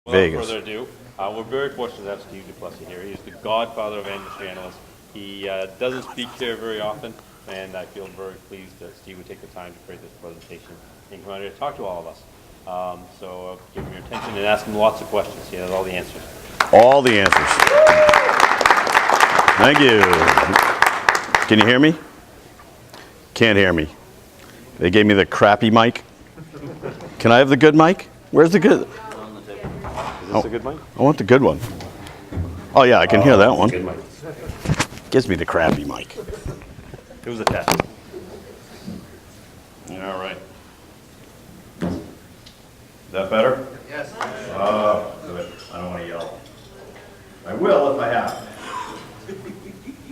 Vegas. Without further ado, we're very fortunate to have Steve Duplessie here. He's the godfather of industry analysts. He doesn't speak here very often, and I feel very pleased that Steve would take the time to create this presentation and come out here to talk to all of us. So give him your attention and ask him lots of questions. He has all the answers. All the answers. Thank you. Can you hear me? Can't hear me. They gave me the crappy mic. Can I have the good mic? Where's the good? Is this a good mic? I want the good one. Oh yeah, I can hear that one. Good mic. Gives me the crappy mic. It was a test. All right. Is that better? Yes. Good. I don't want to yell. I will if I have to.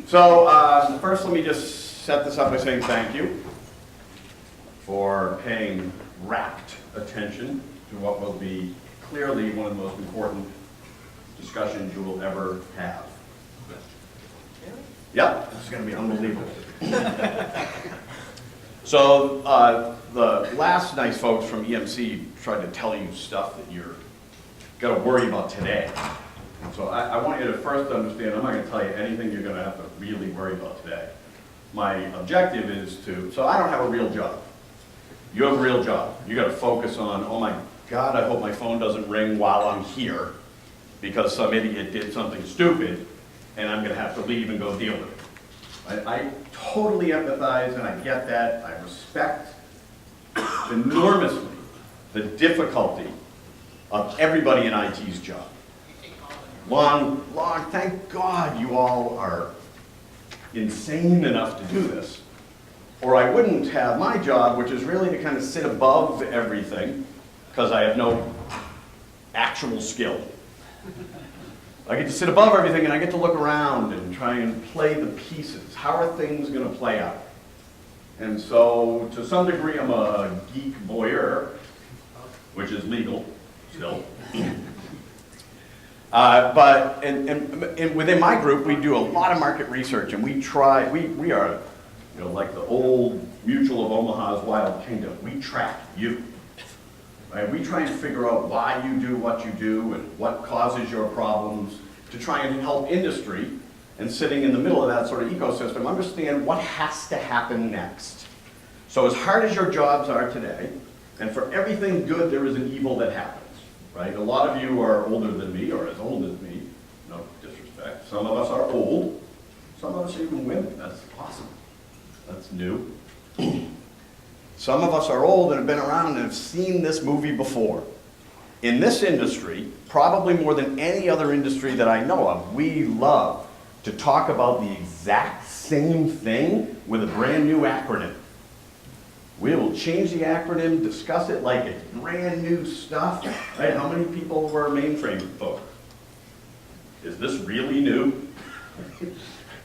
So first let me just set this up by saying thank you for paying rapt attention to what will be clearly one of the most important discussions you will ever have. Yep, this is going to be unbelievable. So the last nice folks from EMC tried to tell you stuff that you're going to worry about today. So I want you to first understand, I'm not going to tell you anything you're going to have to really worry about today. My objective is so I don't have a real job. You have a real job. You got to focus on, oh my God, I hope my phone doesn't ring while I'm here because some idiot did something stupid and I'm going to have to leave and go deal with it. I totally empathize and I get that. I respect enormously the difficulty of everybody in IT's job. Thank God you all are insane enough to do this, or I wouldn't have my job, which is really to kind of sit above everything, because I have no actual skill. I get to sit above everything and I get to look around and try and play the pieces. How are things going to play out? And so, to some degree, I'm a geek voyeur, which is legal still. But within my group, we do a lot of market research, and we are, like the old Mutual of Omaha's Wild Kingdom. We track you. Right? We try and figure out why you do what you do and what causes your problems to try and help industry, and sitting in the middle of that sort of ecosystem, understand what has to happen next. So as hard as your jobs are today, and for everything good, there is an evil that happens. Right? A lot of you are older than me, or as old as me, no disrespect. Some of us are old, some of us are even women. That's awesome. That's new. Some of us are old and have been around and have seen this movie before. In this industry, probably more than any other industry that I know of, we love to talk about the exact same thing with a brand new acronym. We will change the acronym, discuss it like it's brand new stuff. Right? How many people were mainframe folks? Is this really new?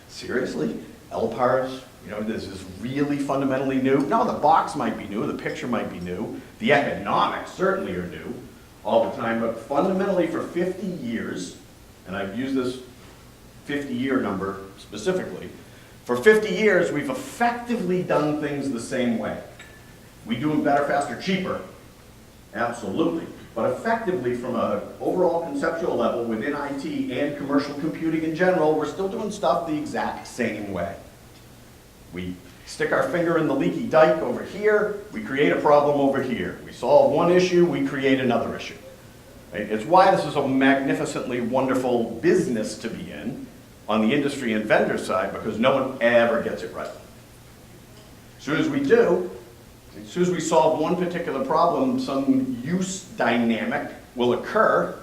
Seriously? LPARs? This is really fundamentally new? No, the box might be new, the picture might be new, the economics certainly are new all the time, but fundamentally for 50 years, and I've used this 50-year number specifically, for 50 years we've effectively done things the same way. We do them better, faster, cheaper, absolutely, but effectively from an overall conceptual level within IT and commercial computing in general, we're still doing stuff the exact same way. We stick our finger in the leaky dike over here, we create a problem over here. We solve one issue, we create another issue. Right? It's why this is a magnificently wonderful business to be in on the industry and vendor side, because no one ever gets it right. As soon as we do, as soon as we solve one particular problem, some use dynamic will occur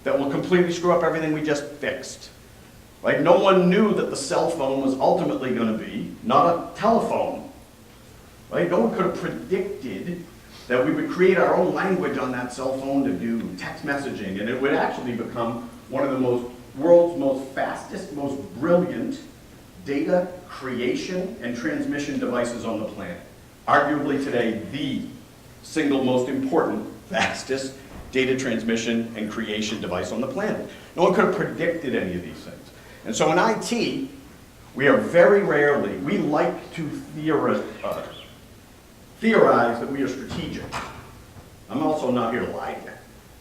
that will completely screw up everything we just fixed. Right? No one knew that the cell phone was ultimately going to be not a telephone. Right? No one could have predicted that we would create our own language on that cell phone to do text messaging, and it would actually become one of the world's most fastest, most brilliant data creation and transmission devices on the planet. Arguably today, the single most important, fastest data transmission and creation device on the planet. No one could have predicted any of these things. And so in IT, we are very rarely, we like to theorize that we are strategic. I'm also not here to lie to you.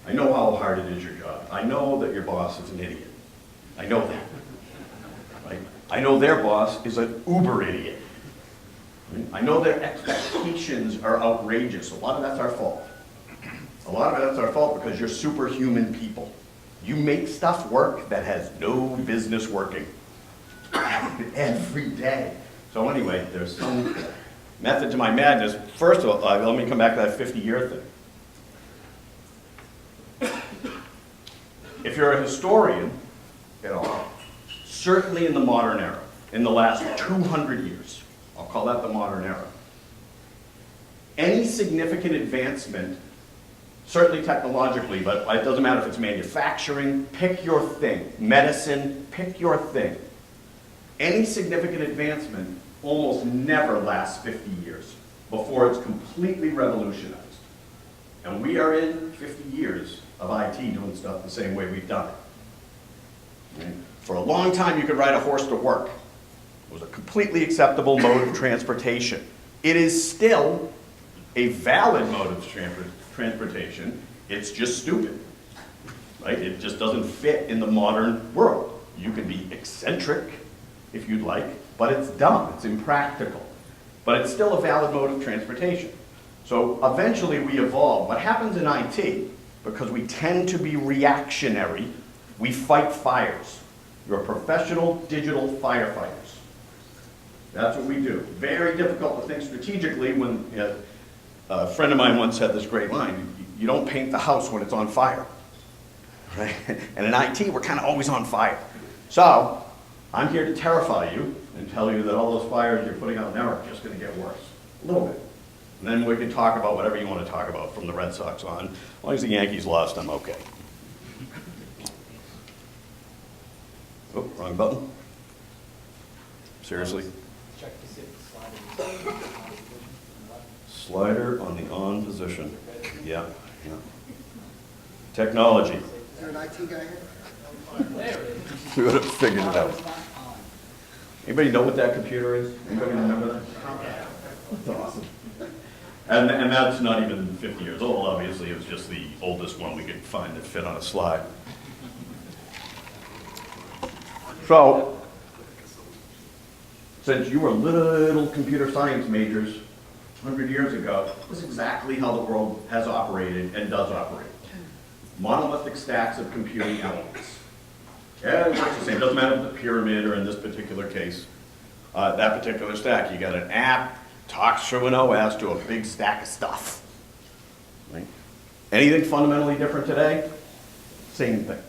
I know how hard it is your job. I know that your boss is an idiot. I know that. Right? I know their boss is an uber idiot. Right? I know their expectations are outrageous. A lot of that's our fault. A lot of that's our fault because you're superhuman people. You make stuff work that has no business working every day. So anyway, there's some method to my madness. First of all, let me come back to that 50-year thing. If you're a historian at all, certainly in the modern era, in the last 200 years, I'll call that the modern era, any significant advancement, certainly technologically, but it doesn't matter if it's manufacturing, pick your thing, medicine, pick your thing. Any significant advancement almost never lasts 50 years before it's completely revolutionized. And we are in 50 years of IT doing stuff the same way we've done it. Right? For a long time, you could ride a horse to work. It was a completely acceptable mode of transportation. It is still a valid mode of transportation. It's just stupid. Right? It just doesn't fit in the modern world. You can be eccentric if you'd like, but it's dumb, it's impractical. But it's still a valid mode of transportation. So eventually we evolve. What happens in IT, because we tend to be reactionary, we fight fires. You're professional digital firefighters. That's what we do. Very difficult to think strategically when, a friend of mine once had this great line, you don't paint the house when it's on fire. Right? And in IT, we're kind of always on fire. So, I'm here to terrify you and tell you that all those fires you're putting out now are just going to get worse. A little bit. And then we can talk about whatever you want to talk about from the Red Sox on. As long as the Yankees lost, I'm okay. Oh, wrong button. Seriously? Check to see if the slider is Slider on the on position. Yeah, yeah. Technology. Is there an IT guy here? there it is. We would have figured it out. It's not on. Anybody know what that computer is? Anybody remember that? That's awesome. And that's not even 50 years old, obviously. It was just the oldest one we could find that fit on a slide. So, since you were little computer science majors 100 years ago, this is exactly how the world has operated and does operate. Monolithic stacks of computing elements. Yeah, it works the same. Doesn't matter if it's a pyramid or in this particular case, that particular stack. You got an app, talks through an OS to a big stack of stuff. Right? Anything fundamentally different today? Same thing.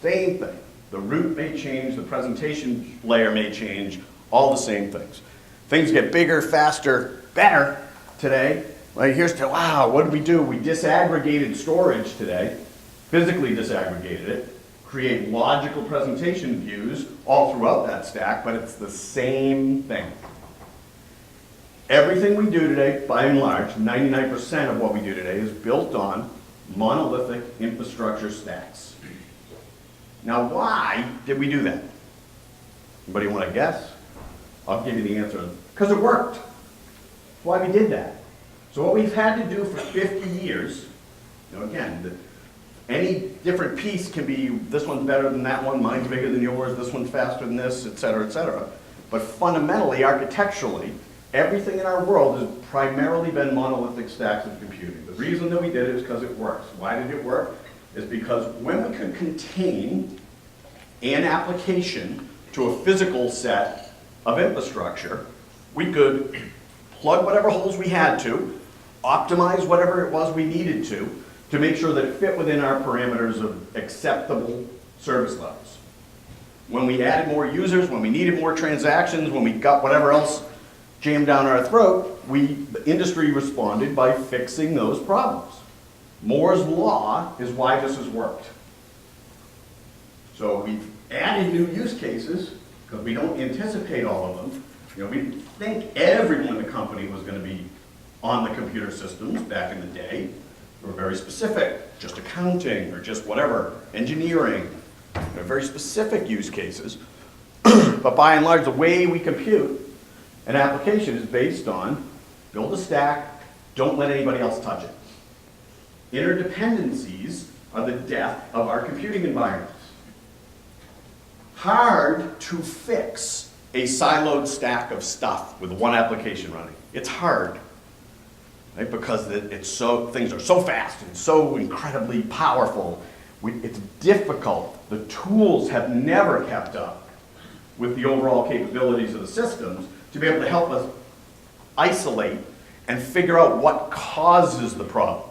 Same thing. The root may change, the presentation layer may change, all the same things. Things get bigger, faster, better today. Right, here's to, wow, what did we do? We disaggregated storage today, physically disaggregated it, create logical presentation views all throughout that stack, but it's the same thing. Everything we do today, by and large, 99% of what we do today is built on monolithic infrastructure stacks. Now, why did we do that? Anybody want to guess? I'll give you the answer. Because it worked. That's why we did that. So what we've had to do for 50 years, again, any different piece can be, this one's better than that one, mine's bigger than yours, this one's faster than this, et cetera, et cetera. But fundamentally, architecturally, everything in our world has primarily been monolithic stacks of computing. The reason that we did it is because it works. Why did it work? Is because when we could contain an application to a physical set of infrastructure, we could plug whatever holes we had to, optimize whatever it was we needed to make sure that it fit within our parameters of acceptable service levels. When we added more users, when we needed more transactions, when we got whatever else jammed down our throat, the industry responded by fixing those problems. Moore's law is why this has worked. So we've added new use cases because we don't anticipate all of them. We didn't think everyone in the company was going to be on the computer systems back in the day. We were very specific, just accounting or just whatever, engineering. Very specific use cases. But by and large, the way we compute an application is based on build a stack, don't let anybody else touch it. Interdependencies are the death of our computing environments. Hard to fix a siloed stack of stuff with one application running. It's hard, right? Because things are so fast and so incredibly powerful. It's difficult. The tools have never kept up with the overall capabilities of the systems to be able to help us isolate and figure out what causes the problem.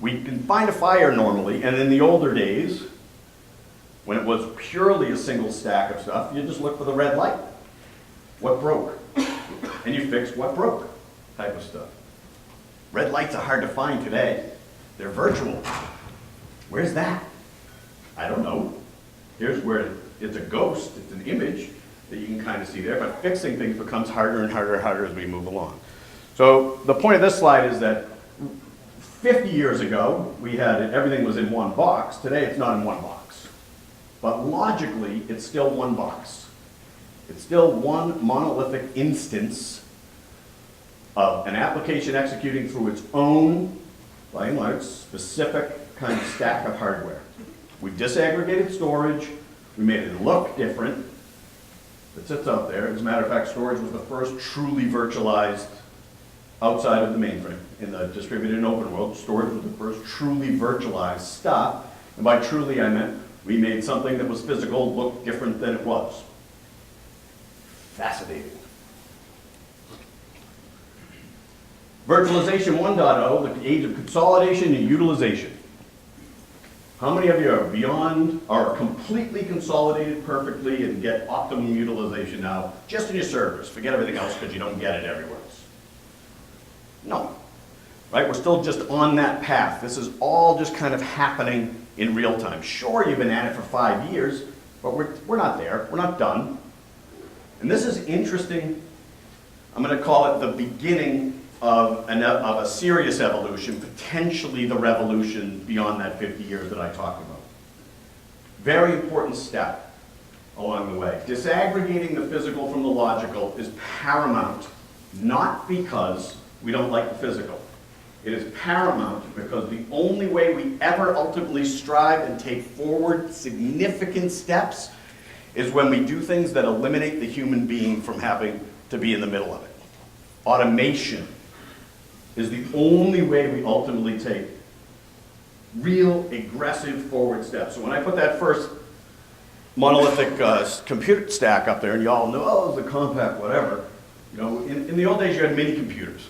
We can find a fire normally, and in the older days, when it was purely a single stack of stuff, you just look for the red light. What broke? And you fix what broke type of stuff. Red lights are hard to find today. They're virtual. Where's that? I don't know. Here's where it's a ghost, it's an image that you can kind of see there, but fixing things becomes harder and harder and harder as we move along. So the point of this slide is that 50 years ago, everything was in one box. Today it's not in one box. But logically, it's still one box. It's still one monolithic instance of an application executing through its own, by and large, specific kind of stack of hardware. We've disaggregated storage. We made it look different. It sits out there. As a matter of fact, storage was the first truly virtualized outside of the mainframe. In the distributed and open world, storage was the first truly virtualized stuff. And by truly, I meant we made something that was physical look different than it was. Fascinating. Virtualization 1.0, the age of consolidation and utilization. How many of you are completely consolidated perfectly and get optimum utilization now just in your servers? Forget everything else because you don't get it everywhere else. No. Right? We're still just on that path. This is all just kind of happening in real time. Sure, you've been at it for 5 years, but we're not there. We're not done. And this is interesting. I'm going to call it the beginning of a serious evolution, potentially the revolution beyond that 50 years that I talked about. Very important step along the way. Disaggregating the physical from the logical is paramount, not because we don't like the physical. It is paramount because the only way we ever ultimately strive and take forward significant steps is when we do things that eliminate the human being from having to be in the middle of it. Automation is the only way we ultimately take real aggressive forward steps. So when I put that first monolithic computer stack up there, and you all know, oh, it was a compact, whatever. You know, in the old days, you had mini computers.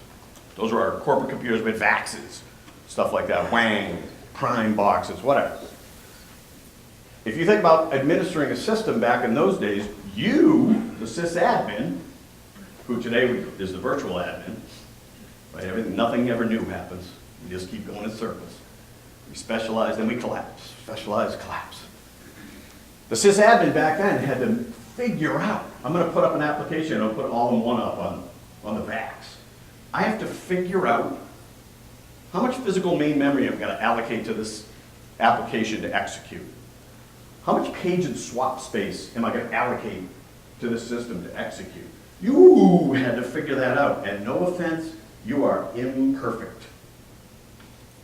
Those were our corporate computers with VAXs, stuff like that, Wang, Prime boxes, whatever. If you think about administering a system back in those days, you, the sysadmin, who today is the virtual admin, right? Nothing ever new happens. We just keep going in circles. We specialize, then we collapse. Specialize, collapse. The sysadmin back then had to figure out, I'm going to put up an application, I'll put all-in-one up on the VAX. I have to figure out how much physical main memory I've got to allocate to this application to execute. How much page and swap space am I going to allocate to this system to execute? You had to figure that out, and no offense, you are imperfect.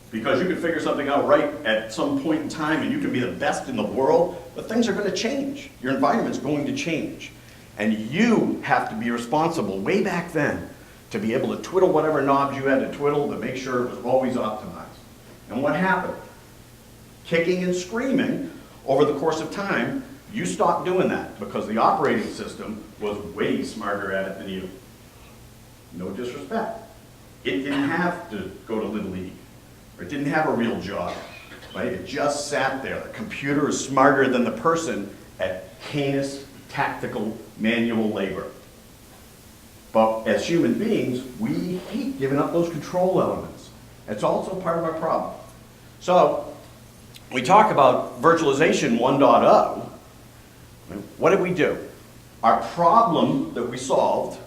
Because you can figure something out right at some point in time and you can be the best in the world, but things are going to change. Your environment's going to change. And you have to be responsible way back then to be able to twiddle whatever knobs you had to twiddle to make sure it was always optimized. And what happened? Kicking and screaming over the course of time, you stopped doing that because the operating system was way smarter at it than you. No disrespect. It didn't have to go to Little League. Or it didn't have a real job. Right? It just sat there. The computer is smarter than the person at heinous, tactical, manual labor. But as human beings, we hate giving up those control elements. It's also part of our problem. So, we talk about virtualization 1.0. What did we do? Our problem that we solved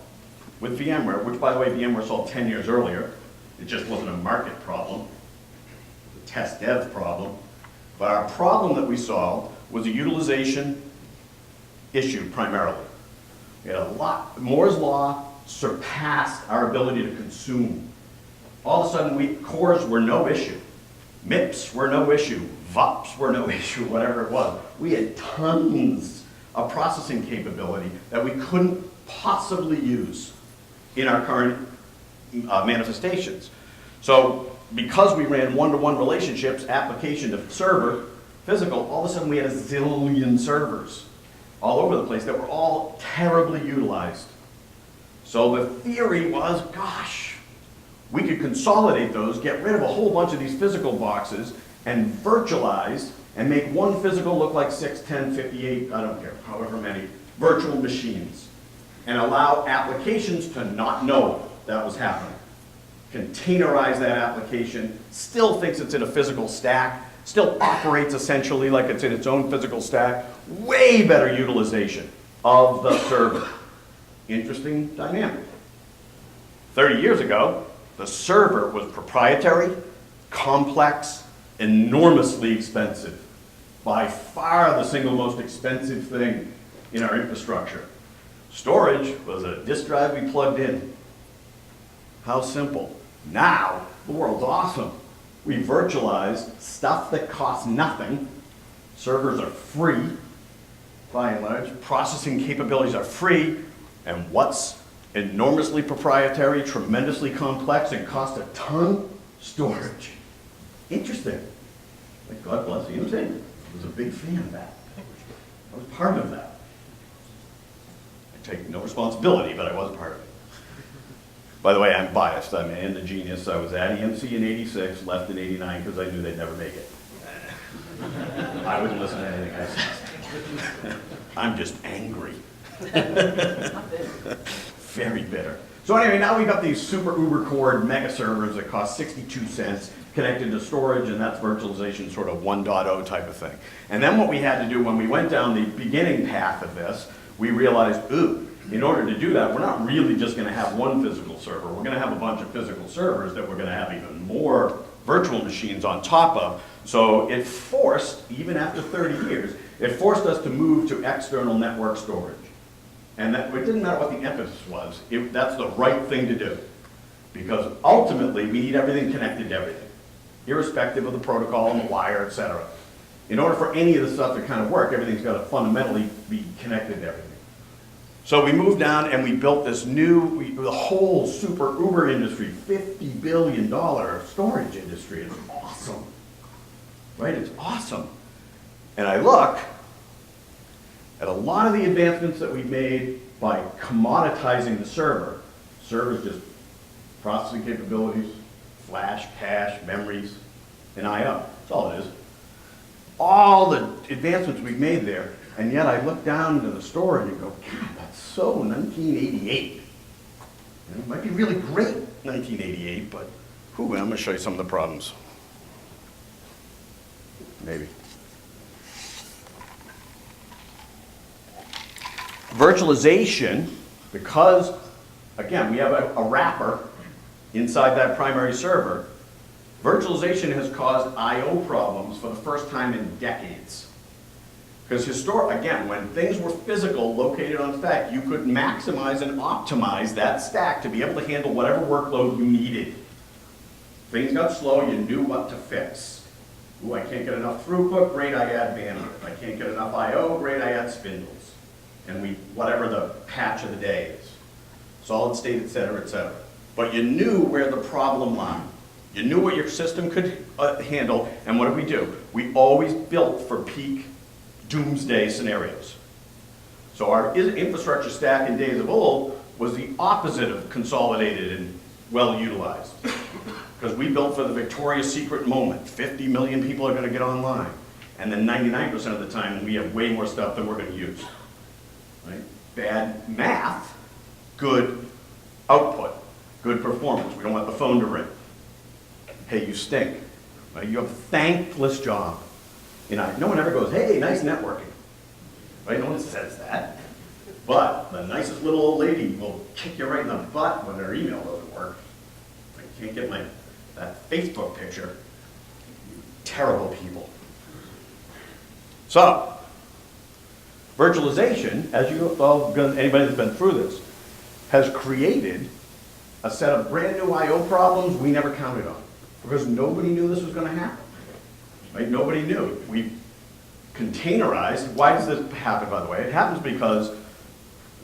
with VMware, which by the way VMware solved 10 years earlier, it just wasn't a market problem, it was a test dev problem, but our problem that we solved was a utilization issue primarily. We had a lot, Moore's Law surpassed our ability to consume. All of a sudden, cores were no issue. MIPS were no issue, VOPs were no issue, whatever it was. We had tons of processing capability that we couldn't possibly use in our current manifestations. So because we ran one-to-one relationships, application to server, physical, all of a sudden we had a zillion servers all over the place that were all terribly utilized. So the theory was, gosh, we could consolidate those, get rid of a whole bunch of these physical boxes, and virtualize, and make one physical look like 6, 10, 58, I don't care, however many, virtual machines, and allow applications to not know that was happening. Containerize that application, still thinks it's in a physical stack, still operates essentially like it's in its own physical stack, way better utilization of the server. Interesting dynamic. 30 years ago, the server was proprietary, complex, enormously expensive. By far the single most expensive thing in our infrastructure. Storage was a disk drive we plugged in. How simple. Now, the world's awesome. We virtualized stuff that costs nothing. Servers are free, by and large. Processing capabilities are free. And what's enormously proprietary, tremendously complex, and cost a ton? Storage. Interesting. Like, God bless you. I was a big fan of that. I was part of that. I take no responsibility, but I was part of it. By the way, I'm biased. I'm an genius. I was at EMC in '86, left in '89 because I knew they'd never make it. I wouldn't listen to anything I said. I'm just angry. Very bitter. So anyway, now we've got these super uber core mega servers that cost 62 cents connected to storage, and that's virtualization sort of 1.0 type of thing. And then what we had to do when we went down the beginning path of this, we realized, ooh, in order to do that, we're not really just going to have one physical server. We're going to have a bunch of physical servers that we're going to have even more virtual machines on top of. So it forced, even after 30 years, it forced us to move to external network storage. And that, it didn't matter what the emphasis was. That's the right thing to do. Because ultimately, we need everything connected to everything, irrespective of the protocol and the wire, etc. In order for any of this stuff to kind of work, everything's got to fundamentally be connected to everything. So we moved down and we built this new, the whole super uber industry, $50 billion storage industry. It's awesome, right? It's awesome. And I look at a lot of the advancements that we've made by commoditizing the server. Server's just processing capabilities, flash, cache, memories, and I/O. That's all it is. All the advancements we've made there, and yet I look down into the storage and go, God, that's so 1988. You know, it might be really great 1988, but I'm going to show you some of the problems. Maybe. Virtualization, because, again, we have a wrapper inside that primary server, virtualization has caused I/O problems for the first time in decades. Because again, when things were physical, located on stack, you could maximize and optimize that stack to be able to handle whatever workload you needed. Things got slow, you knew what to fix. Ooh, I can't get enough throughput, great, I add bandwidth. I can't get enough I/O, great, I add spindles. And whatever the patch of the day is. Solid state, et cetera, et cetera. But you knew where the problem lay. You knew what your system could handle, and what did we do? We always built for peak doomsday scenarios. So our infrastructure stack in days of old was the opposite of consolidated and well utilized. Because we built for the Victoria's Secret moment. 50 million people are going to get online. And then 99% of the time we have way more stuff than we're going to use. Right? Bad math, good output, good performance. We don't want the phone to ring. Hey, you stink. Right? You have a thankless job. You know, no one ever goes, hey, nice networking. Right? No one says that. But the nicest little old lady will kick you right in the butt when her email doesn't work. I can't get that Facebook picture. Terrible people. So, virtualization, as anybody that's been through this, has created a set of brand new I/O problems we never counted on, because nobody knew this was going to happen. right? Nobody knew. We containerized. Why does this happen, by the way? It happens because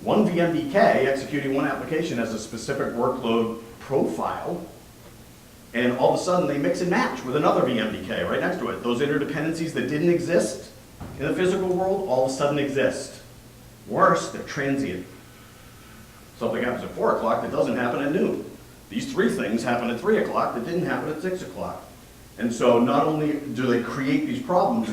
one VMDK executing one application has a specific workload profile, and all of a sudden they mix and match with another VMDK right next to it. Those interdependencies that didn't exist in the physical world all of a sudden exist. Worse, they're transient. Something happens at 4 o'clock that doesn't happen at noon. These three things happen at 3 o'clock that didn't happen at 6 o'clock. And so not only do they create these problems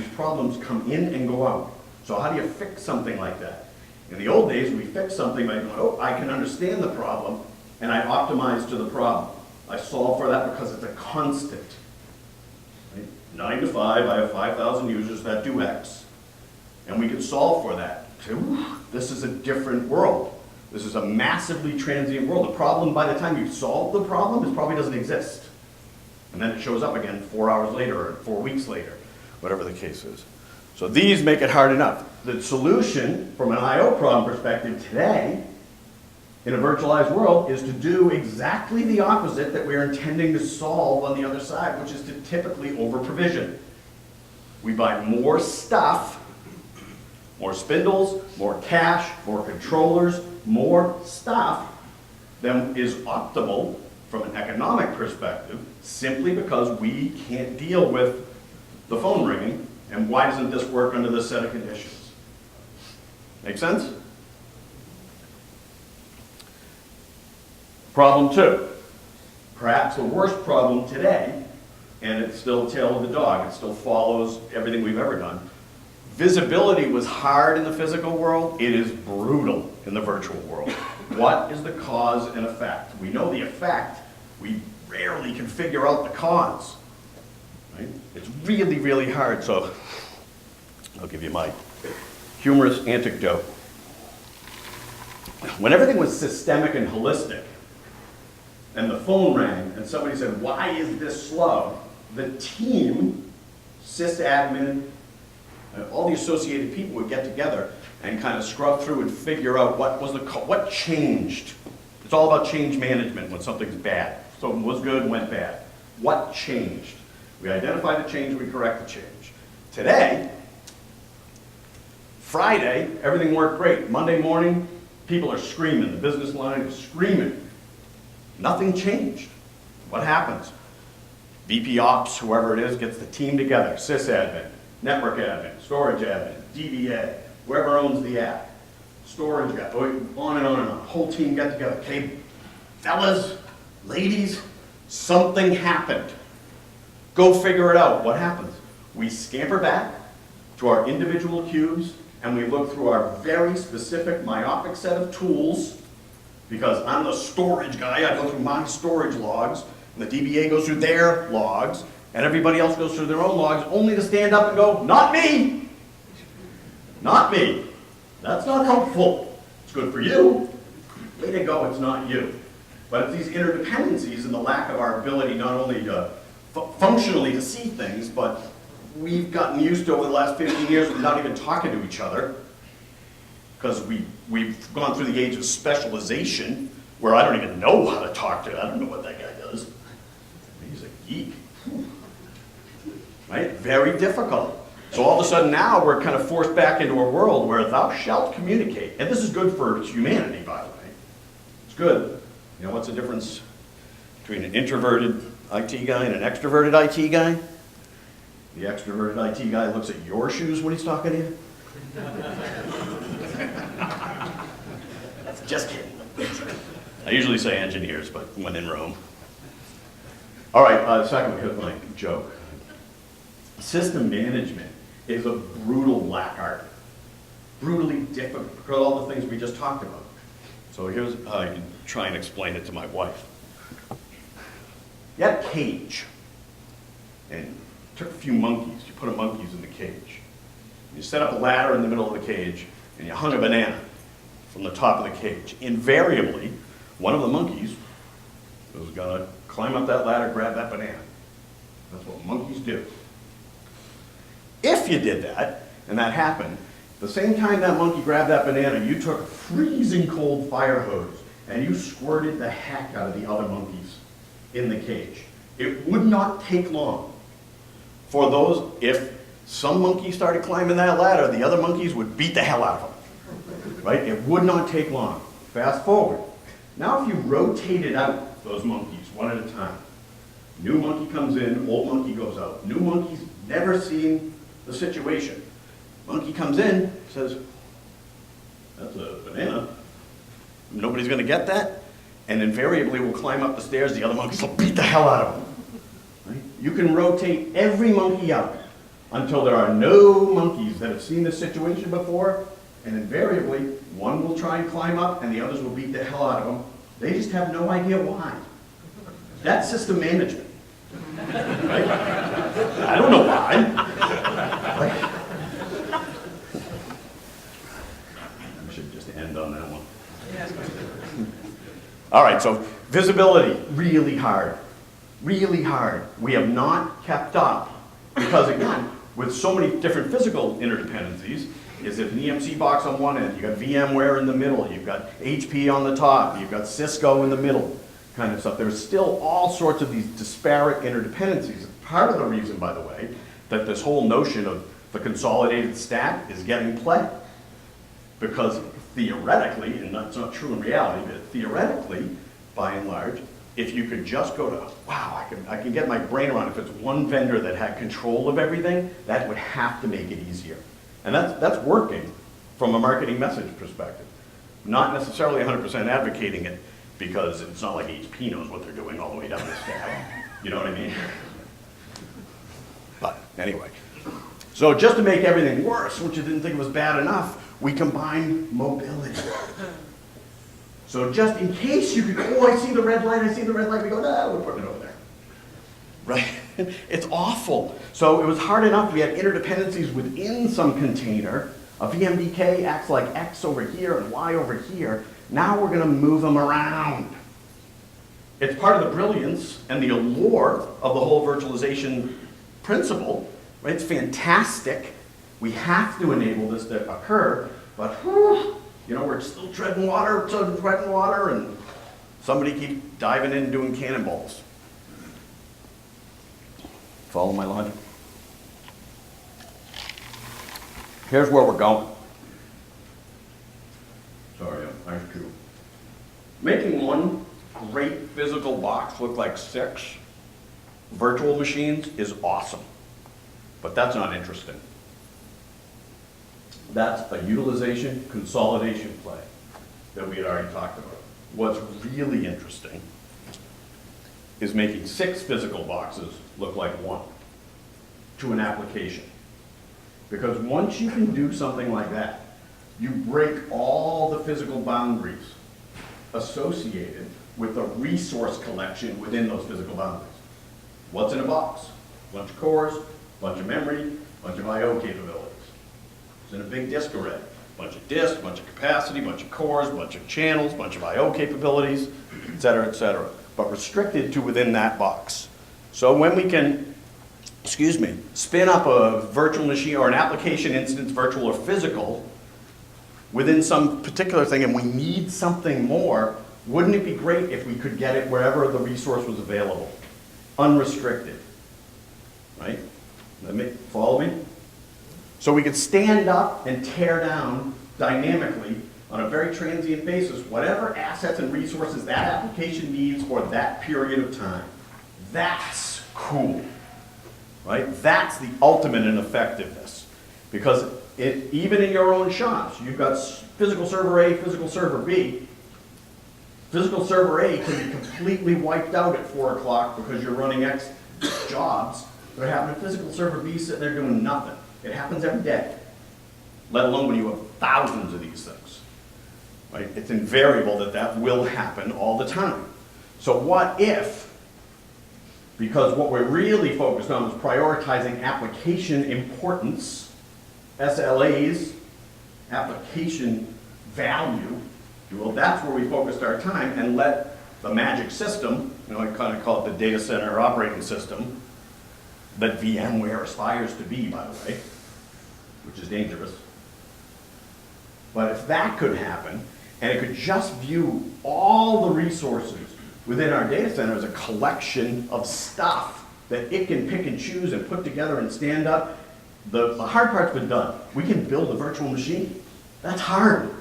come in and go out. So how do you fix something like that? In the old days, we fixed something by going, oh, I can understand the problem, and I optimize to the problem. I solve for that because it's a constant. Right? 9 to 5, I have 5,000 users that do X. And we can solve for that. This is a different world. This is a massively transient world. The problem, by the time you solve the problem, it probably doesn't exist. And then it shows up again 4 hours later or 4 weeks later, whatever the case is. So these make it hard enough. The solution from an I/O problem perspective today in a virtualized world is to do exactly the opposite that we're intending to solve on the other side, which is to typically over-provision. We buy more stuff, more spindles, more cache, more controllers, more stuff than is optimal from an economic perspective, simply because we can't deal with the phone ringing, and why doesn't this work under this set of conditions? Make sense? Problem 2, perhaps the worst problem today, and it's still the tail of the dog, it still follows everything we've ever done. Visibility was hard in the physical world, it is brutal in the virtual world. What is the cause and effect? We know the effect, we rarely can figure out the cause. Right? It's really, really hard, so I'll give you my humorous anecdote. When everything was systemic and holistic, and the phone rang, and somebody said, why is this slow? The team, sysadmin, all the associated people would get together and kind of scrub through and figure out what changed. It's all about change management when something's bad. Something was good, went bad. What changed? We identify the change, we correct the change. Today, Friday, everything worked great. Monday morning, people are screaming. The business line is screaming. Nothing changed. What happens? VP Ops, whoever it is, gets the team together. Sysadmin, network admin, storage admin, DBA, whoever owns the app, storage guy, on and on and on. Whole team get together. Okay, fellas, ladies, something happened. Go figure it out. What happens? We scamper back to our individual cubes and we look through our very specific myopic set of tools, because I'm the storage guy, I go through my storage logs, and the DBA goes through their logs, and everybody else goes through their own logs, only to stand up and go, not me! Not me. That's not helpful. It's good for you. Way to go, it's not you. But it's these interdependencies and the lack of our ability not only to functionally to see things, but we've gotten used to over the last 15 years of not even talking to each other, because we've gone through the age of specialization where I don't even know how to talk to. I don't know what that guy does. He's a geek. Right? Very difficult. So all of a sudden now we're kind of forced back into a world where thou shalt communicate. And this is good for humanity, by the way. It's good. You know what's the difference between an introverted IT guy and an extroverted IT guy? The extroverted IT guy looks at your shoes when he's talking to you. Just kidding. I usually say engineers, but when in Rome. All right, second, here's my joke. System management is a brutal black art. Brutally difficult, because of all the things we just talked about. So here's how I can try and explain it to my wife. You had a cage, and you took a few monkeys, you put monkeys in the cage. You set up a ladder in the middle of the cage, and you hung a banana from the top of the cage. Invariably, one of the monkeys was going to climb up that ladder, grab that banana. That's what monkeys do. If you did that, and that happened, the same time that monkey grabbed that banana, you took a freezing cold fire hose, and you squirted the heck out of the other monkeys in the cage. It would not take long for those, if some monkey started climbing that ladder, the other monkeys would beat the hell out of them, right? It would not take long. Fast forward. Now if you rotated out those monkeys one at a time, new monkey comes in, old monkey goes out. New monkey's never seen the situation. Monkey comes in, says, that's a banana. Nobody's gonna get that. And invariably will climb up the stairs, the other monkeys will beat the hell out of them. Right? You can rotate every monkey out until there are no monkeys that have seen this situation before, and invariably, one will try and climb up and the others will beat the hell out of them. They just have no idea why. That's system management. Right? I don't know why. Right? I should just end on that one. All right, so visibility, really hard. Really hard. We have not kept up because, again, with so many different physical interdependencies, is if an EMC box on one end, you've got VMware in the middle, you've got HP on the top, you've got Cisco in the middle, kind of stuff. There's still all sorts of these disparate interdependencies. Part of the reason, by the way, that this whole notion of the consolidated stack is getting play. Because theoretically, and that's not true in reality, but theoretically, by and large, if you could just go to, wow, I can get my brain around if it's one vendor that had control of everything, that would have to make it easier. And that's working from a marketing message perspective. Not necessarily 100% advocating it, because it's not like HP knows what they're doing all the way down the stack. You know what I mean? But anyway. So just to make everything worse, which you didn't think was bad enough, we combine mobility. So just in case you could, oh, I see the red light, we go, no, we're putting it over there. Right? It's awful. So it was hard enough, we had interdependencies within some container. A VMDK acts like X over here and Y over here. Now we're gonna move them around. It's part of the brilliance and the allure of the whole virtualization principle, right? It's fantastic. We have to enable this to occur, but whew, you know, we're still treading water, and somebody keeps diving in and doing cannonballs. Follow my logic? Here's where we're going. Sorry, I'm too. Making one great physical box look like 6 virtual machines is awesome, but that's not interesting. That's a utilization consolidation play that we had already talked about. What's really interesting is making 6 physical boxes look like 1 to an application. Because once you can do something like that, you break all the physical boundaries associated with the resource collection within those physical boundaries. What's in a box? Bunch of cores, bunch of memory, bunch of I/O capabilities. It's in a big disk array. Bunch of disks, bunch of capacity, bunch of cores, bunch of channels, bunch of I/O capabilities, et cetera, but restricted to within that box. So when we can, spin up a virtual machine or an application instance, virtual or physical, within some particular thing, and we need something more, wouldn't it be great if we could get it wherever the resource was available? Unrestricted, right? Follow me? So we could stand up and tear down dynamically on a very transient basis whatever assets and resources that application needs for that period of time. That's cool, right? That's the ultimate in effectiveness. Because even in your own shops, you've got physical server A, physical server B. Physical server A can be completely wiped out at 4 o'clock because you're running X jobs. But having a physical server B sitting there doing nothing. It happens every day, let alone when you have thousands of these things, right? It's invariable that that will happen all the time. So what if, because what we're really focused on is prioritizing application importance, SLAs, application value, well, that's where we focused our time and let the magic system, I kind of call it the data center operating system, that VMware aspires to be, by the way, which is dangerous. But if that could happen, and it could just view all the resources within our data center as a collection of stuff that it can pick and choose and put together and stand up. The hard part's been done. We can build a virtual machine. That's hard. It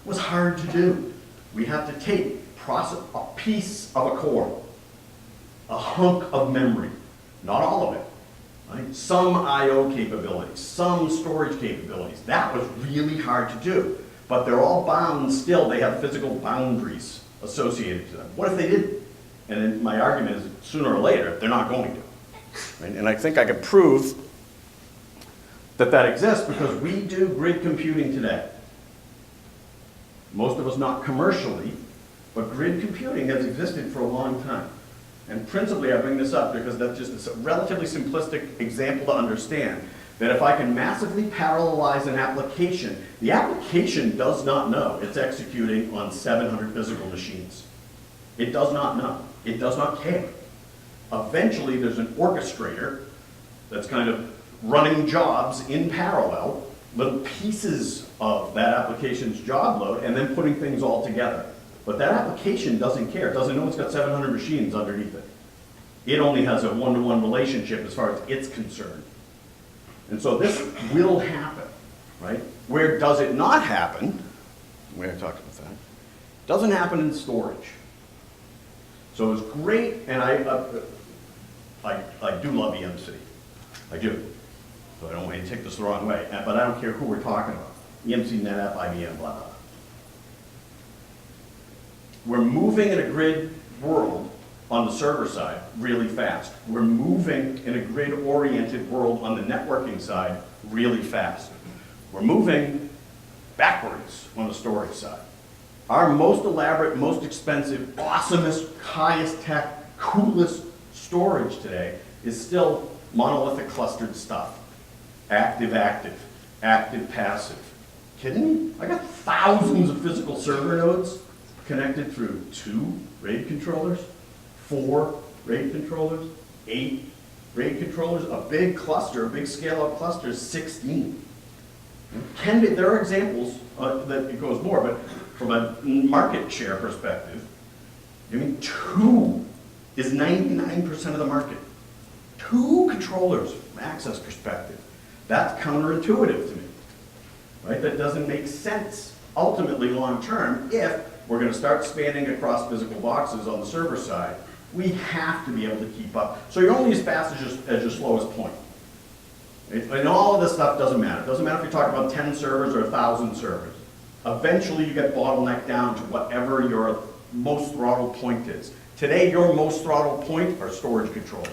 was hard to do. We have to take, process a piece of a core, a hunk of memory, not all of it, right? Some I/O capabilities, some storage capabilities. That was really hard to do, but they're all bound still. They have physical boundaries associated to them. What if they didn't? And then my argument is sooner or later, they're not going to. Right? And I think I could prove that that exists because we do grid computing today. Most of us not commercially, but grid computing has existed for a long time. And principally I bring this up because that's just a relatively simplistic example to understand that if I can massively parallelize an application, the application does not know it's executing on 700 physical machines. It does not know. It does not care. Eventually there's an orchestrator that's kind of running jobs in parallel, little pieces of that application's job load, and then putting things all together. But that application doesn't care. It doesn't know it's got 700 machines underneath it. It only has a one-to-one relationship as far as it's concerned. And so this will happen, right? Where does it not happen? We already talked about that. Doesn't happen in storage. So it's great, and I do love EMC. I do. So I don't want you to take this the wrong way, but I don't care who we're talking about. EMC, NetApp, IBM, blah, blah. We're moving in a grid world on the server side really fast. We're moving in a grid-oriented world on the networking side really fast. We're moving backwards on the storage side. Our most elaborate, most expensive, awesomest, highest tech, coolest storage today is still monolithic clustered stuff. Active-active, active-passive. Kidding me? I got thousands of physical server nodes connected through 2 RAID controllers, 4 RAID controllers, 8 RAID controllers. A big cluster, a big scale-up cluster is 16. There are examples that it goes more, but from a market share perspective, I mean, 2 is 99% of the market. 2 controllers from access perspective. That's counterintuitive to me, right? That doesn't make sense ultimately long-term if we're going to start spanning across physical boxes on the server side. We have to be able to keep up. So you're only as fast as your slowest point. And all of this stuff doesn't matter. It doesn't matter if you're talking about 10 servers or 1,000 servers. Eventually you get bottlenecked down to whatever your most throttle point is. Today your most throttle point are storage controllers.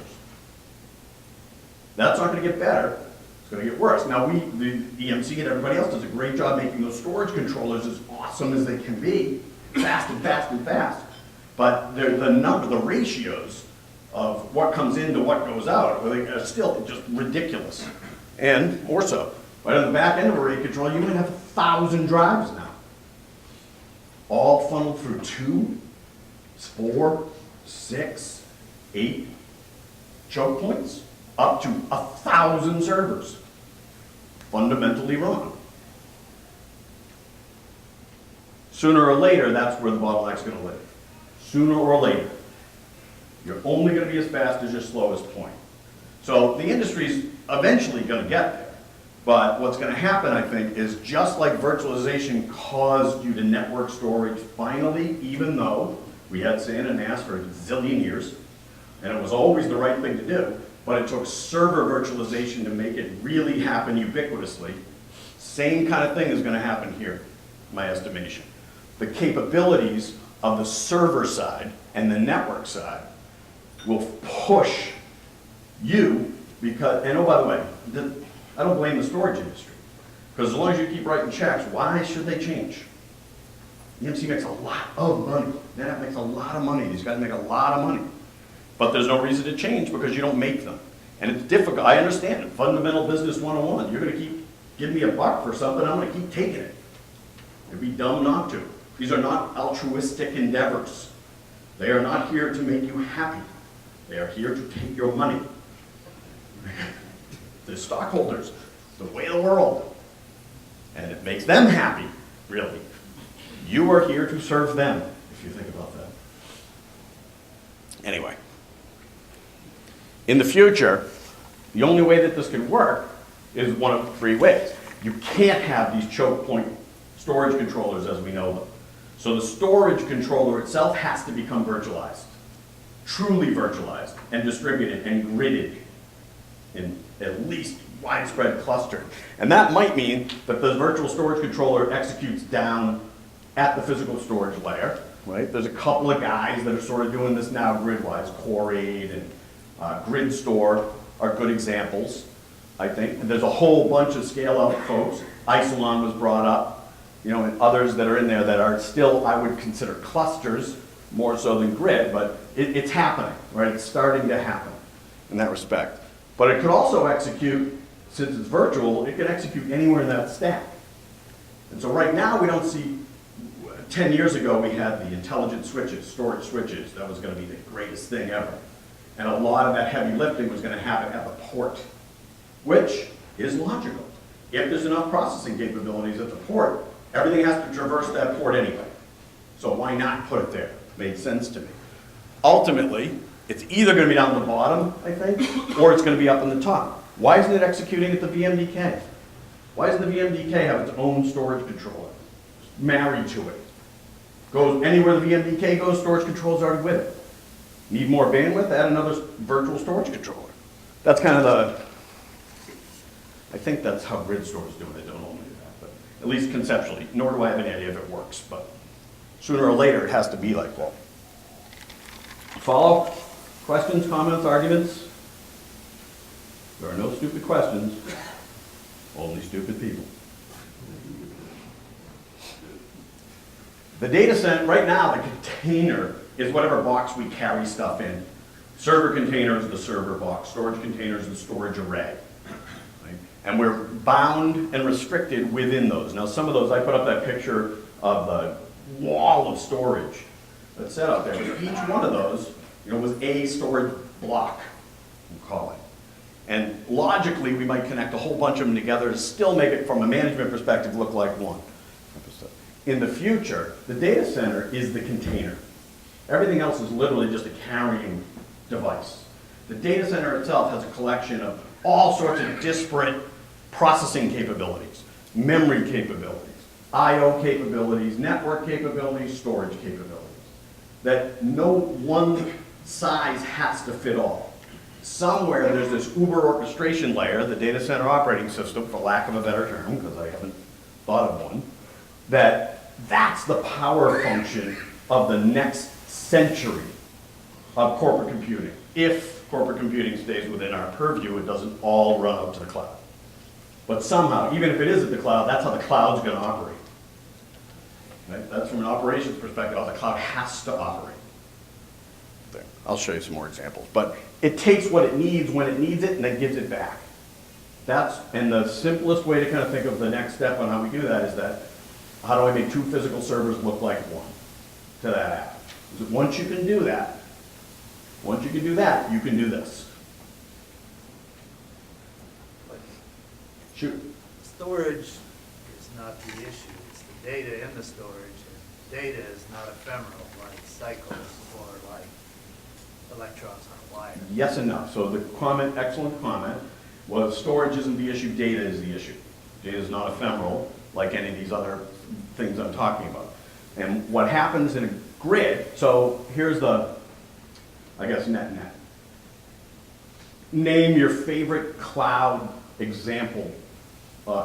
That's not going to get better. It's going to get worse. Now the EMC and everybody else does a great job making those storage controllers as awesome as they can be, fast and fast and fast. But the ratios of what comes in to what goes out are still just ridiculous. And more so, right on the back end of a RAID controller, you might have 1,000 drives now. All funneled through 2, 4, 6, 8 choke points, up to 1,000 servers. Fundamentally wrong. Sooner or later, that's where the bottleneck's going to live. Sooner or later. You're only going to be as fast as your slowest point. So the industry's eventually going to get there. But what's going to happen, I think, is just like virtualization caused you to network storage finally, even though we had SAN and NAS for a zillion years, and it was always the right thing to do, but it took server virtualization to make it really happen ubiquitously. Same kind of thing is going to happen here, my estimation. The capabilities of the server side and the network side will push you because, and oh, by the way, I don't blame the storage industry, because as long as you keep writing checks, why should they change? EMC makes a lot of money. NetApp makes a lot of money. These guys make a lot of money. But there's no reason to change because you don't make them. And it's difficult. I understand it. Fundamental business 101. You're going to keep giving me $1 for something, I'm going to keep taking it. It'd be dumb not to. These are not altruistic endeavors. They are not here to make you happy. They are here to take your money. The stockholders, the way of the world. And it makes them happy, really. You are here to serve them, if you think about that. Anyway. In the future, the only way that this can work is one of three ways. You can't have these choke point storage controllers as we know them. So the storage controller itself has to become virtualized, truly virtualized and distributed and gridded in at least widespread clustering. And that might mean that the virtual storage controller executes down at the physical storage layer, right? There's a couple of guys that are sort of doing this now grid-wise. Core8 and Grid Store are good examples, I think. And there's a whole bunch of scale-out folks. Isilon was brought up, and others that are in there that are still, I would consider clusters more so than grid, but it's happening, right? It's starting to happen in that respect. But it could also execute, since it's virtual, it can execute anywhere in that stack. And so right now we don't see, 10 years ago we had the intelligent switches, storage switches, that was going to be the greatest thing ever. And a lot of that heavy lifting was going to happen at the port, which is logical. If there's enough processing capabilities at the port, everything has to traverse that port anyway. So why not put it there? Made sense to me. Ultimately, it's either going to be down the bottom, I think, or it's going to be up in the top. Why isn't it executing at the VMDK? Why doesn't the VMDK have its own storage controller married to it? Goes anywhere the VMDK goes, storage control is already with it. Need more bandwidth? Add another virtual storage controller. That's kind of the, I think that's how Grid Store is doing it. Don't only do that, but at least conceptually. Nor do I have any idea if it works, but sooner or later it has to be like that. Follow? Questions, comments, arguments? There are no stupid questions, only stupid people. The data center, right now, the container is whatever box we carry stuff in. Server container is the server box. Storage container is the storage array. Right? And we're bound and restricted within those. Now, some of those, I put up that picture of the wall of storage that's set up there. But each one of those, was a storage block, we'll call it. And logically, we might connect a whole bunch of them together to still make it, from a management perspective, look like one. In the future, the data center is the container. Everything else is literally just a carrying device. The data center itself has a collection of all sorts of disparate processing capabilities, memory capabilities, I/O capabilities, network capabilities, storage capabilities, that no one size has to fit all. Somewhere there's this uber orchestration layer, the data center operating system, for lack of a better term, because I haven't thought of one, that's the power function of the next century of corporate computing. If corporate computing stays within our purview, it doesn't all run up to the cloud. But somehow, even if it is at the cloud, that's how the cloud's going to operate. Right? That's from an operations perspective, how the cloud has to operate. There. I'll show you some more examples. But it takes what it needs when it needs it, and then gives it back. And the simplest way to kind of think of the next step on how we do that is that, how do I make two physical servers look like one to that app? Because once you can do that, you can do this. But Shoot. storage is not the issue, it's the data in the storage. And data is not ephemeral like cycles or like electrons on a wire. Yes and no. So the comment, excellent comment, was storage isn't the issue, data is the issue. Data is not ephemeral like any of these other things I'm talking about. And what happens in a grid, so here's the, I guess, net. Name your favorite cloud example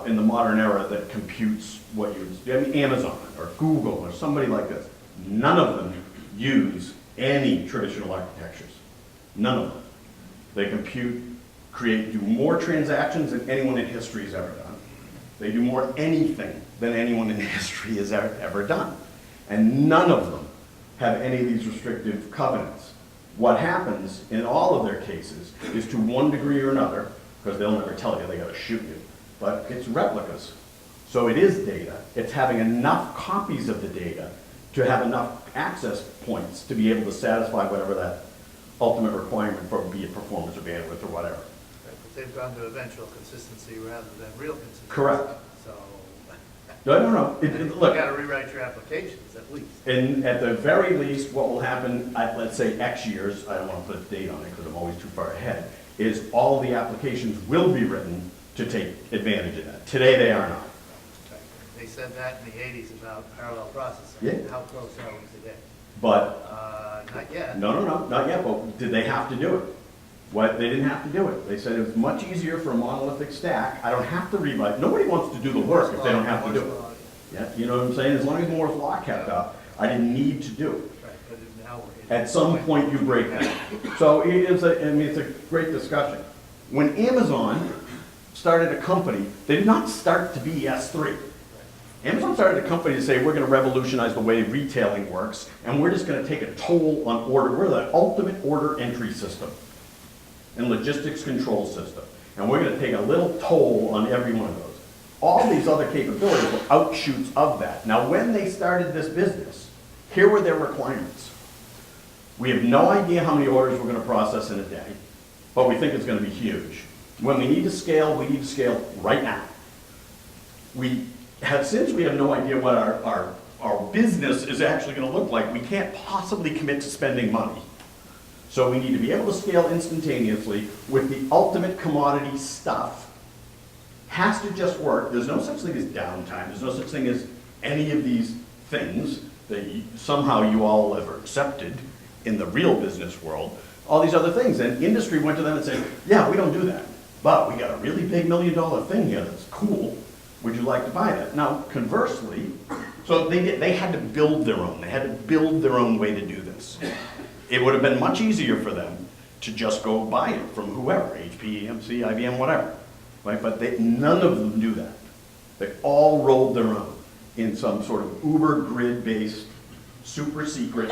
in the modern era that computes what Amazon or Google or somebody like this. None of them use any traditional architectures. None of them. They do more transactions than anyone in history has ever done. They do more anything than anyone in history has ever done. And none of them have any of these restrictive covenants. What happens in all of their cases is, to one degree or another, because they'll never tell you, they gotta shoot you, but it's replicas. So it is data. It's having enough copies of the data to have enough access points to be able to satisfy whatever that ultimate requirement for, be it performance or bandwidth or whatever. Right, but they've gone to eventual consistency rather than real consistency. Correct. So No. You Look, gotta rewrite your applications at least. and at the very least, what will happen at, let's say, X years, I don't want to put a date on it because I'm always too far ahead, is all the applications will be written to take advantage of that. Today, they are not. They said that in the eighties about parallel processing. Yeah. How close are we today? But, Not yet. no, not yet, but did they have to do it? What, they didn't have to do it. They said it was much easier for a monolithic stack. I don't have to rewrite. Nobody wants to do the work if they don't have to do it. Moore's law, Yeah, you know what I'm saying? As long as Moore's law kept up, I didn't need to do it. Right, but now we're. At some point, you break that. So it is it's a great discussion. When Amazon started a company, they did not start to be S3. Amazon started a company to say, we're gonna revolutionize the way retailing works, and we're just gonna take a toll on order. We're the ultimate order entry system and logistics control system. And we're gonna take a little toll on every one of those. All these other capabilities were outshoots of that. Now, when they started this business, here were their requirements. We have no idea how many orders we're gonna process in a day, but we think it's gonna be huge. When we need to scale right now. Since we have no idea what our business is actually gonna look like, we can't possibly commit to spending money. So we need to be able to scale instantaneously with the ultimate commodity stuff. Has to just work. There's no such thing as downtime. There's no such thing as any of these things that somehow you all have accepted in the real business world. All these other things. And industry went to them and said, yeah, we don't do that. But we got a really big $1 million thing here that's cool. Would you like to buy that? Now, conversely, so they had to build their own. They had to build their own way to do this. It would have been much easier for them to just go buy it from whoever, HP, EMC, IBM, whatever. Right? But none of them do that. They all rolled their own in some sort of uber grid-based, super secret,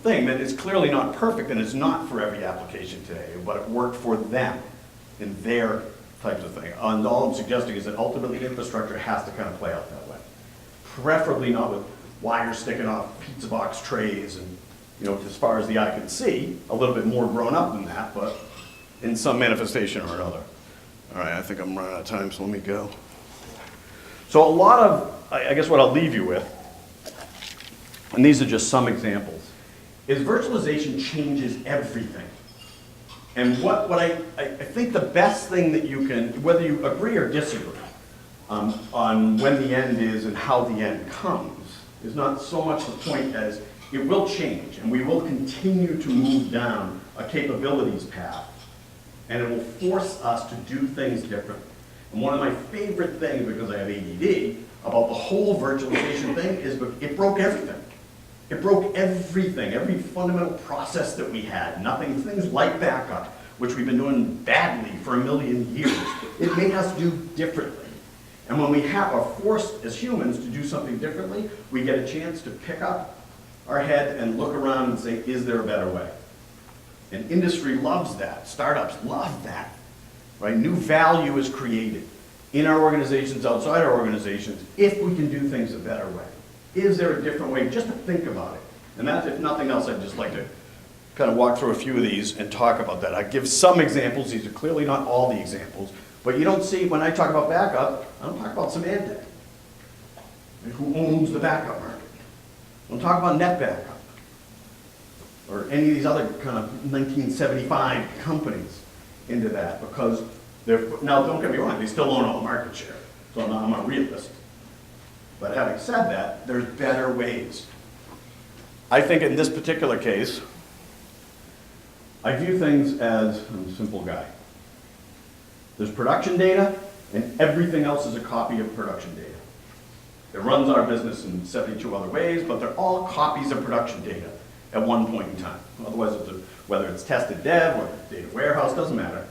thing that is clearly not perfect and it's not for every application today, but it worked for them in their types of thing. And all I'm suggesting is that ultimately infrastructure has to kind of play out that way. Preferably not with wires sticking off pizza box trays and, as far as the eye can see, a little bit more grown up than that, but in some manifestation or another. All right, I think I'm running out of time, so let me go. So a lot of, I guess what I'll leave you with, and these are just some examples, is virtualization changes everything. And what I think the best thing that you can, whether you agree or disagree on when the end is and how the end comes, is not so much the point as it will change and we will continue to move down a capabilities path and it will force us to do things differently. And one of my favorite things, because I have ADD, about the whole virtualization thing is it broke everything. It broke everything, every fundamental process that we had. Things like backup, which we've been doing badly for 1 million years. It made us do differently. And when we are forced as humans to do something differently, we get a chance to pick up our head and look around and say, is there a better way? And industry loves that. Startups love that. Right? New value is created in our organizations, outside our organizations, if we can do things a better way. Is there a different way? Just to think about it. And that, if nothing else, I'd just like to kind of walk through a few of these and talk about that. I give some examples. These are clearly not all the examples. But you don't see, when I talk about backup, I don't talk about Symantec. Who owns the backup market? I don't talk about net backup. Or any of these other kind of 1975 companies into that. Because now don't get me wrong, they still own all the market share. So I'm a realist. But having said that, there's better ways. I think in this particular case, I view things as, I'm a simple guy. There's production data, and everything else is a copy of production data. It runs our business in 72 other ways, but they're all copies of production data at one point in time. Otherwise, whether it's tested dev, whether it's data warehouse, doesn't matter.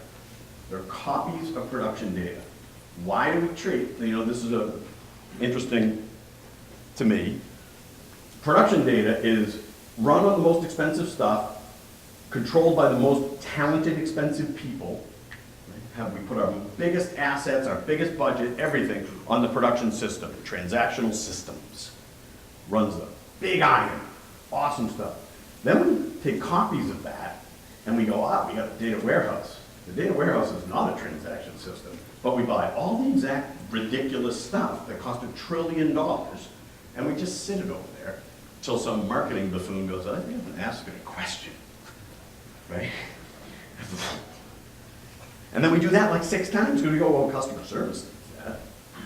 They're copies of production data. Why do we treat, this is interesting to me. Production data is run on the most expensive stuff, controlled by the most talented, expensive people. We put our biggest assets, our biggest budget, everything on the production system, transactional systems. Runs them. Big iron, awesome stuff. Then we take copies of that and we go, we got a data warehouse. The data warehouse is not a transaction system, but we buy all the exact ridiculous stuff that cost $1 trillion, and we just sit it over there till some marketing buffoon goes, I didn't ask it a question, right? And then we do that like 6 times, because we go, well, customer service needs that,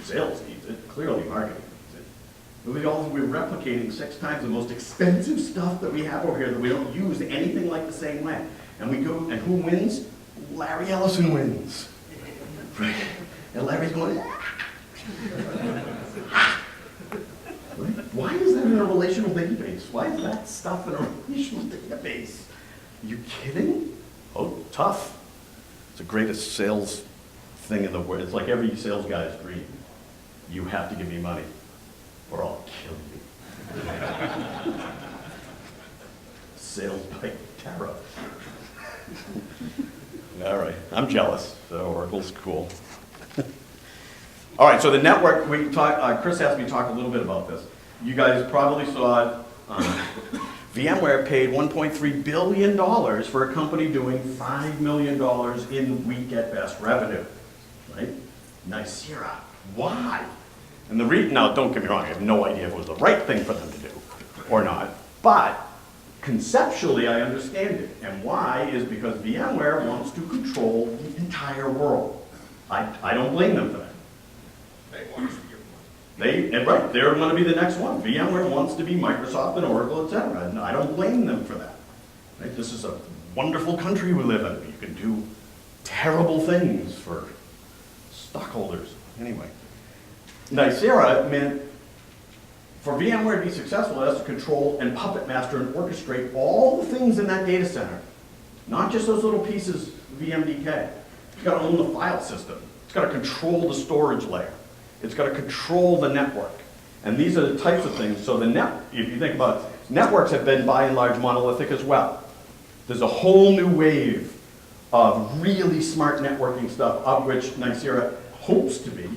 sales needs it, clearly marketing needs it. But we're replicating 6 times the most expensive stuff that we have over here that we don't use anything like the same way. And we go, and who wins? Larry Ellison wins. Right? And Larry's going, why is that in a relational database? Why is that stuff in a relational database? Are you kidding? Oh, tough. It's the greatest sales thing in the world. It's like every sales guy's dream. You have to give me money, or I'll kill you. Sales by terror. All right, I'm jealous, so Oracle's cool. All right, so the network, Chris asked me to talk a little bit about this. You guys probably saw it. VMware paid $1.3 billion for a company doing $5 million in week at best revenue, right? Nicira. Why? And now don't get me wrong, I have no idea if it was the right thing for them to do or not, but conceptually I understand it. And why is because VMware wants to control the entire world. I don't blame them for that. They want us to give money. Right, they're going to be the next one. VMware wants to be Microsoft and Oracle, etc. And I don't blame them for that. Right? This is a wonderful country we live in. You can do terrible things for stockholders. Anyway, Nicira meant for VMware to be successful, it has to control and puppet master and orchestrate all the things in that data center. Not just those little pieces of VMDK. It's got to own the file system. It's got to control the storage layer. It's got to control the network. And these are the types of things. So if you think about it, networks have been by and large monolithic as well. There's a whole new wave of really smart networking stuff, of which Nicira hopes to be,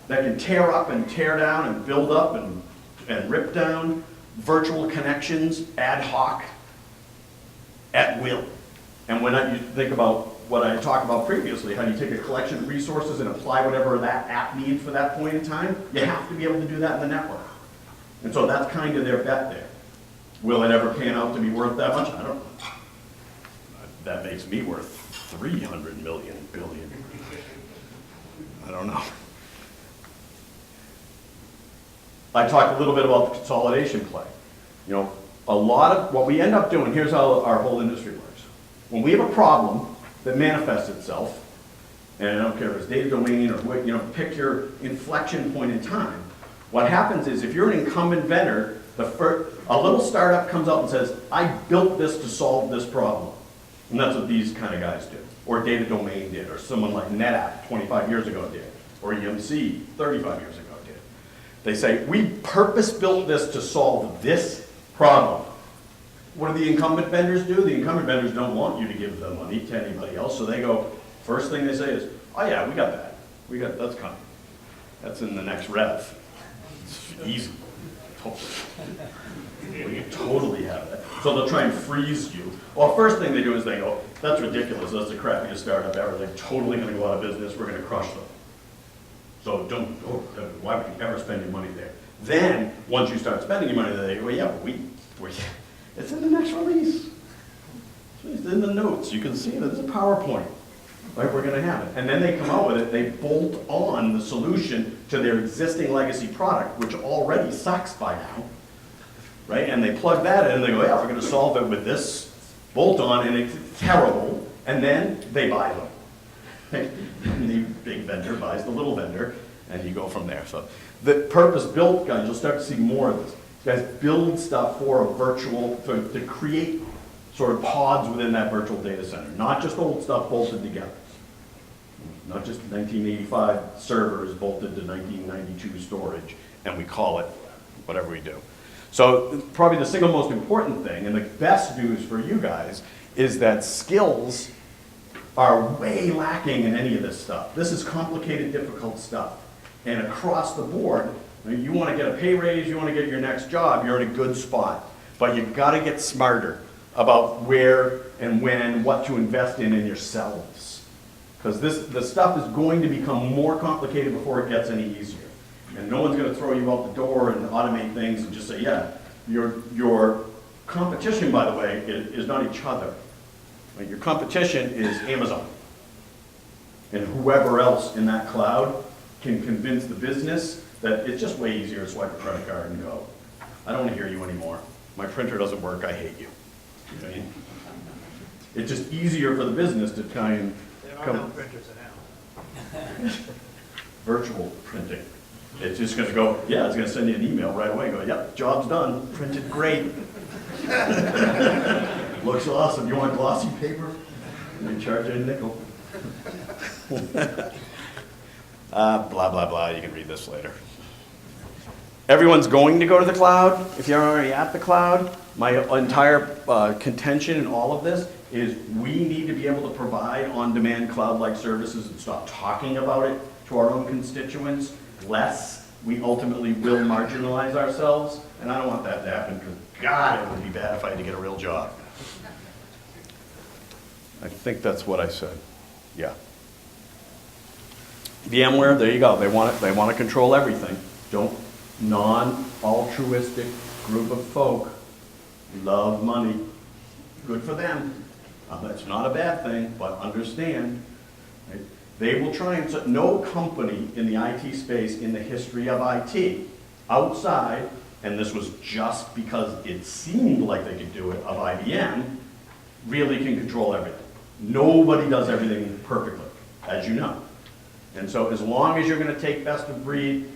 that can tear up and tear down and build up and rip down virtual connections ad hoc at will. And when you think about what I talked about previously, how you take a collection of resources and apply whatever that app needs for that point in time, you have to be able to do that in the network. And so that's kind of their bet there. Will it ever pan out to be worth that much? I don't know. That makes me worth 300 million billion. I don't know. I talked a little bit about the consolidation play. You know, a lot of what we end up doing, here's how our whole industry works. When we have a problem that manifests itself, and I don't care if it's data domain or pick your inflection point in time, what happens is if you're an incumbent vendor, a little startup comes up and says, I built this to solve this problem. And that's what these kind of guys do. Or data domain did, or someone like NetApp 25 years ago did, or EMC 35 years ago did. They say, we purpose-built this to solve this problem. What do the incumbent vendors do? The incumbent vendors don't want you to give the money to anybody else, so they go, first thing they say is, oh yeah, we got that. That's coming. That's in the next rev. It's easy. We can totally have that. So they'll try and freeze you. Well, first thing they do is they go, that's ridiculous, that's the crappiest startup ever. They're totally going to go out of business, we're going to crush them. So why would you ever spend your money there? Then, once you start spending your money there, they go, yeah, but it's in the next release. It's in the notes, you can see it, it's a PowerPoint. Right, we're going to have it. And then they come out with it, they bolt on the solution to their existing legacy product, which already sucks by now. Right? And they plug that in and they go, yeah, we're going to solve it with this bolt on, and it's terrible. And then they buy them. Right? And the big vendor buys the little vendor, and you go from there. So the purpose-built guys, you'll start to see more of this. Guys build stuff for a virtual, to create sort of pods within that virtual data center. Not just old stuff bolted together. Not just 1985 servers bolted to 1992 storage, and we call it whatever we do. So probably the single most important thing, and the best news for you guys, is that skills are way lacking in any of this stuff. This is complicated, difficult stuff. And across the board, you want to get a pay raise, you want to get your next job, you're in a good spot. But you've got to get smarter about where and when, what to invest in yourselves. Because the stuff is going to become more complicated before it gets any easier. And no one's gonna throw you out the door and automate things and just say, yeah, your competition, by the way, is not each other. Right? Your competition is Amazon. And whoever else in that cloud can convince the business that it's just way easier to swipe a credit card and go, I don't wanna hear you anymore. My printer doesn't work, I hate you. You know what I mean? It's just easier for the business to try and There are come. no printers now. Virtual printing. It's just gonna go, yeah, it's gonna send you an email right away, go, yep, job's done, printed great. Looks awesome, you want glossy paper? We charge you a nickel. Blah, blah, blah, you can read this later. Everyone's going to go to the cloud. If you're already at the cloud, my entire contention in all of this is we need to be able to provide on-demand cloud-like services and stop talking about it to our own constituents, lest we ultimately will marginalize ourselves. And I don't want that to happen because, God, it would be bad if I had to get a real job. I think that's what I said. Yeah. VMware, there you go. They want to control everything. Non-altruistic group of folk love money. Good for them. That's not a bad thing, but understand, right? They will try and, no company in the IT space in the history of IT outside, and this was just because it seemed like they could do it, of IBM, really can control everything. Nobody does everything perfectly, as you know. And so as long as you're going to take best of breed,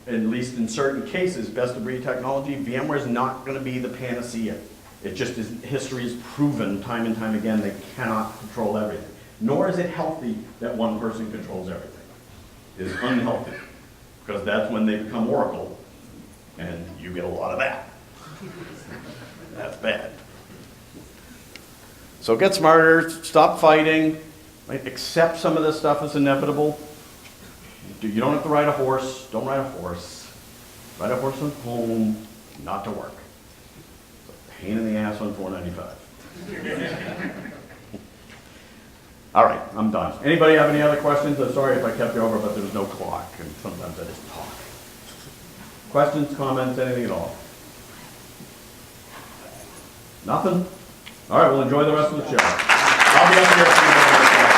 at least in certain cases, best of breed technology, VMware is not going to be the panacea. It just is, history has proven time and time again they cannot control everything. Nor is it healthy that one person controls everything. It is unhealthy, because that's when they become Oracle, and you get a lot of that. That's bad. So get smarter, stop fighting, right? Accept some of this stuff is inevitable. You don't have to ride a horse, don't ride a horse. Ride a horse on home, not to work. It's a pain in the ass on $4.95. All right, I'm done. Anybody have any other questions? I'm sorry if I kept you over, but there was no clock, and sometimes I just talk. Questions, comments, anything at all? Nothing? All right, well, enjoy the rest of the show. I'll be up here.